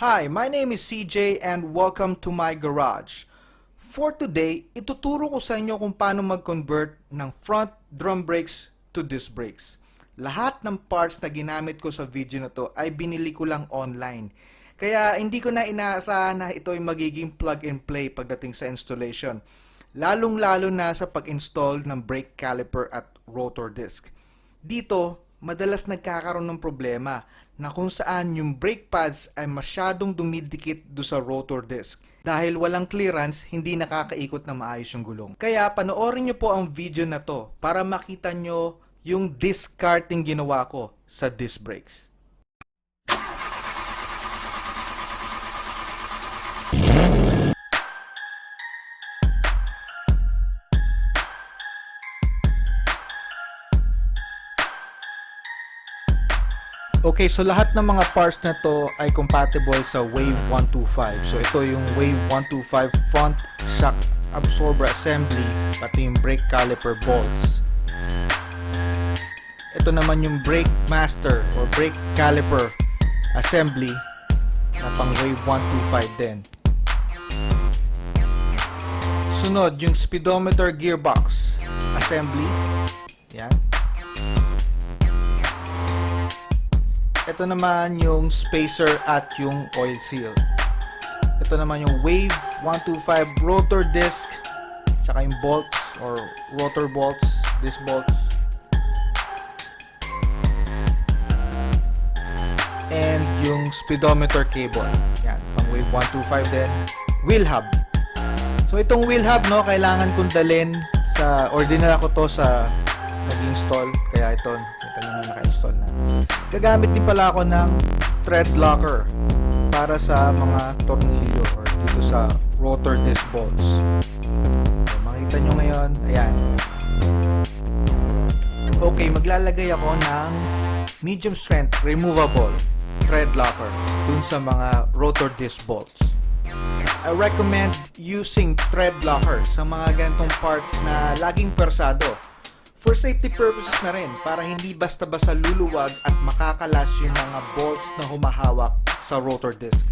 Hi, my name is CJ and welcome to my garage. For today, ituturo ko sa inyo kung paano mag-convert ng front drum brakes to disc brakes. Lahat ng parts na ginamit ko sa video na to ay binili ko lang online. Kaya hindi ko na inaasahan na ito ay magiging plug and play pagdating sa installation. Lalong-lalo na sa pag-install ng brake caliper at rotor disc. Dito, madalas nagkakaroon ng problema na kung saan yung brake pads ay masyadong dumidikit do sa rotor disc. Dahil walang clearance, hindi nakakaikot na maayos yung gulong. Kaya panoorin nyo po ang video na to para makita nyo yung disc carting ginawa ko sa disc brakes. Okay, so lahat ng mga parts na to ay compatible sa Wave 125. So ito yung Wave 125 front shock absorber assembly, pati yung brake caliper bolts. Ito naman yung brake master or brake caliper assembly na pang Wave 125 din. Sunod, yung speedometer gearbox assembly. Yan. Ito naman yung spacer at yung oil seal. Ito naman yung Wave 125 rotor disc, tsaka yung bolts or rotor bolts, disc bolts. And yung speedometer cable. Yan, pang Wave 125 din. Wheel hub. So itong wheel hub, no, kailangan kong dalhin sa, or dinala ko to sa nag-install, kaya ito na naka-install na. Gagamit din pala ako ng thread locker para sa mga tornilyo or dito sa rotor disc bolts. So, makita nyo ngayon, ayan. Okay, maglalagay ako ng medium strength removable thread locker dun sa mga rotor disc bolts. I recommend using thread locker sa mga ganitong parts na laging persado. For safety purposes na rin, para hindi basta-basta luluwag at makakalas yung mga bolts na humahawak sa rotor disc.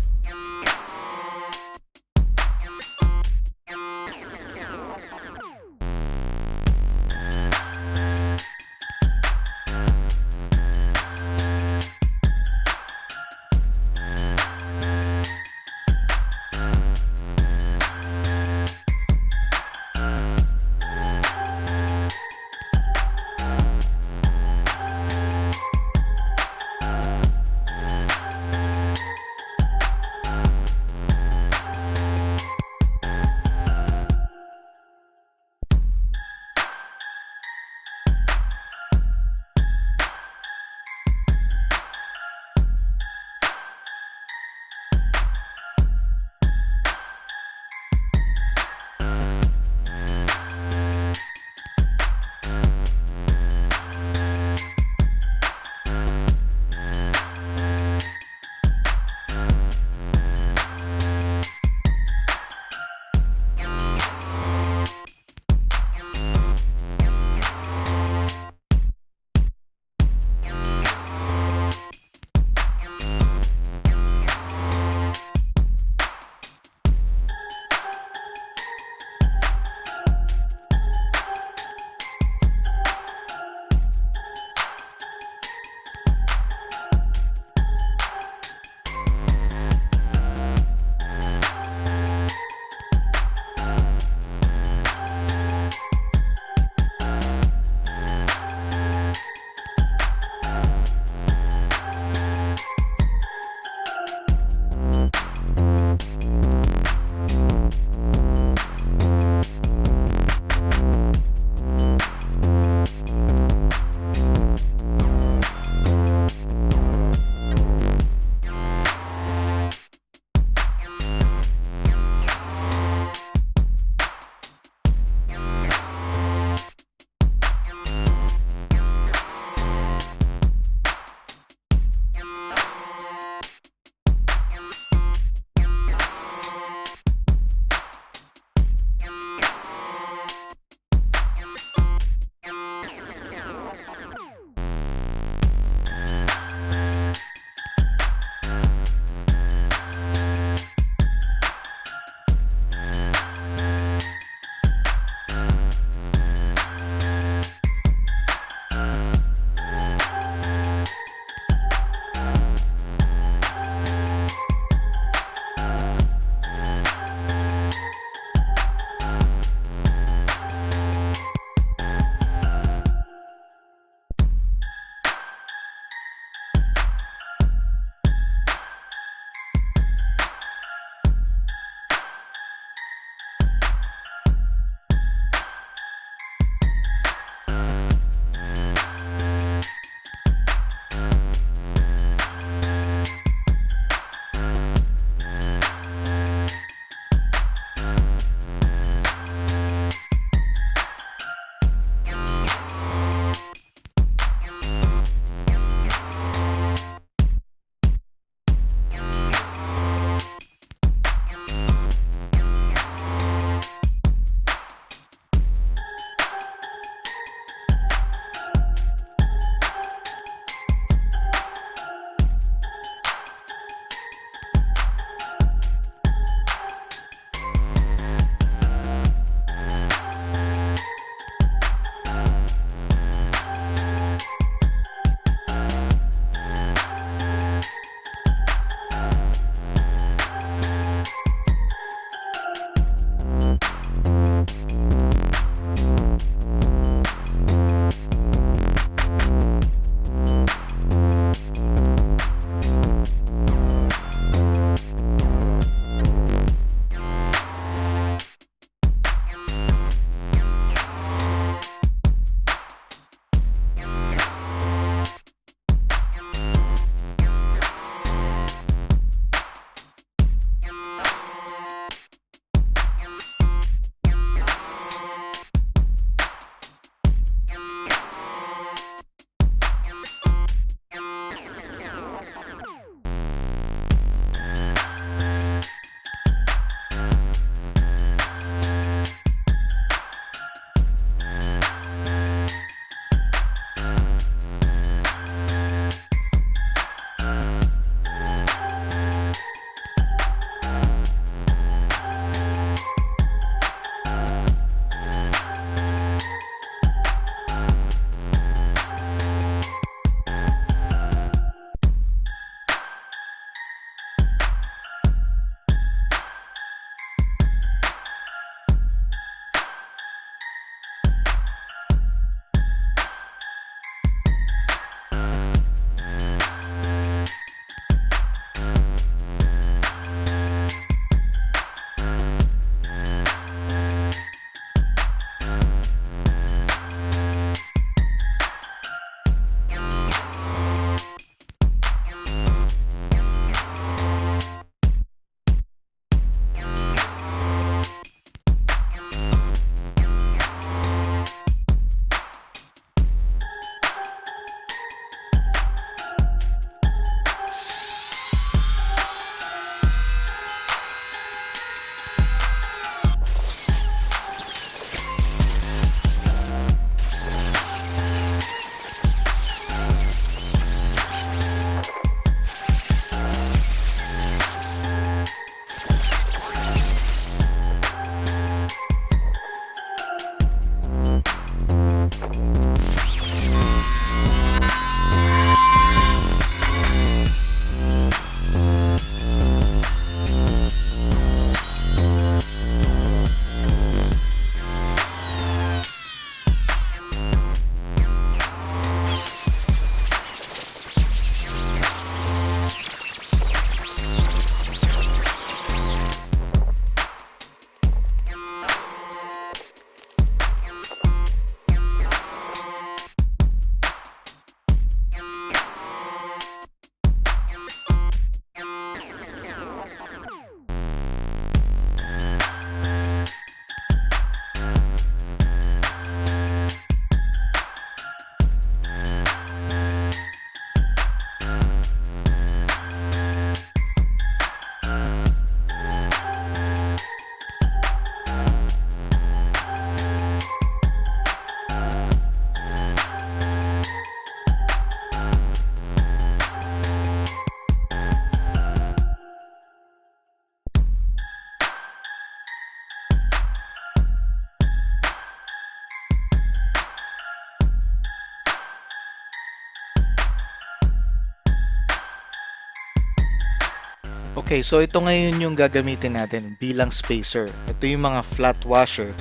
Okay, so ito ngayon yung gagamitin natin bilang spacer. Ito yung mga flat washer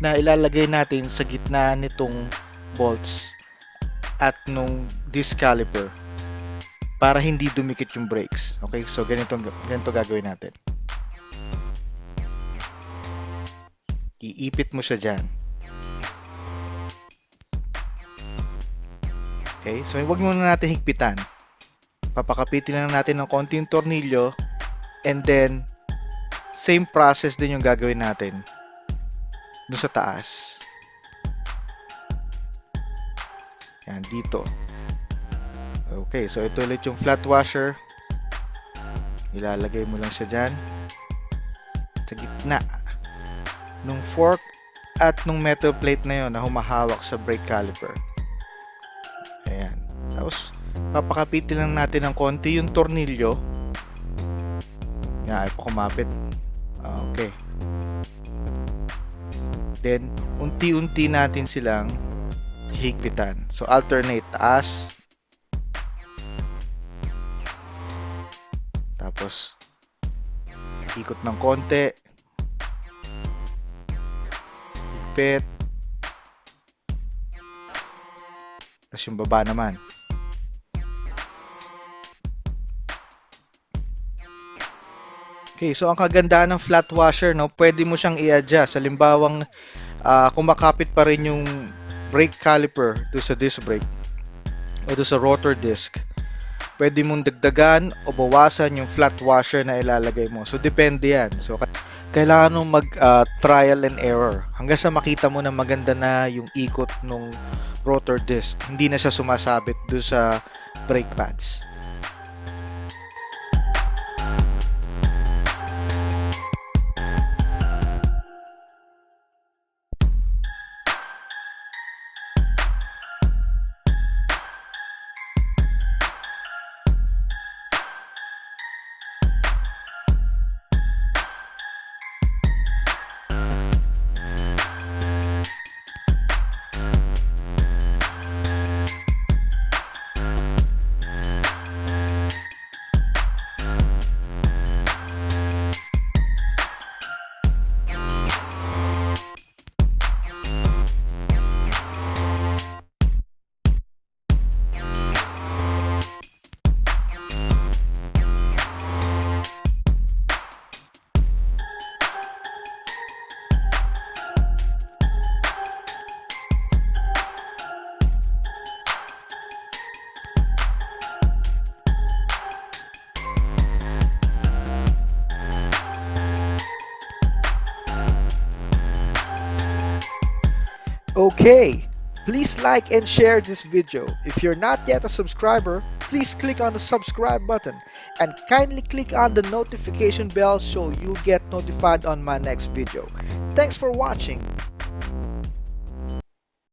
na ilalagay natin sa gitna nitong bolts at nung disc caliper para hindi dumikit yung brakes. Okay, so ganito gagawin natin. Iipit mo siya dyan. Okay, so huwag muna natin higpitan. Papakapitin lang natin ng konting tornilyo and then same process din yung gagawin natin dun sa taas. Yan, dito. Okay, so ito ulit yung flat washer. Ilalagay mo lang siya dyan sa gitna nung fork at nung metal plate na yon na humahawak sa brake caliper. Ayan. Tapos, papakapitin lang natin ng konti yung tornilyo. Yan, ay pa kumapit. Okay. Then, unti-unti natin silang higpitan. So, alternate taas. Tapos, ikot ng konti. Higpit. Tapos yung baba naman. Okay, so ang kagandahan ng flat washer, no, pwede mo siyang i-adjust. Halimbawang kumakapit pa rin yung brake caliper do sa disc brake o do sa rotor disc. Pwede mong dagdagan o bawasan yung flat washer na ilalagay mo. So, depende yan. So, kailangan mong mag-trial and error hanggang sa makita mo na maganda na yung ikot ng rotor disc. Hindi na siya sumasabit do sa brake pads. Okay, please like and share this video. If you're not yet a subscriber, please click on the subscribe button and kindly click on the notification bell so you'll get notified on my next video. Thanks for watching.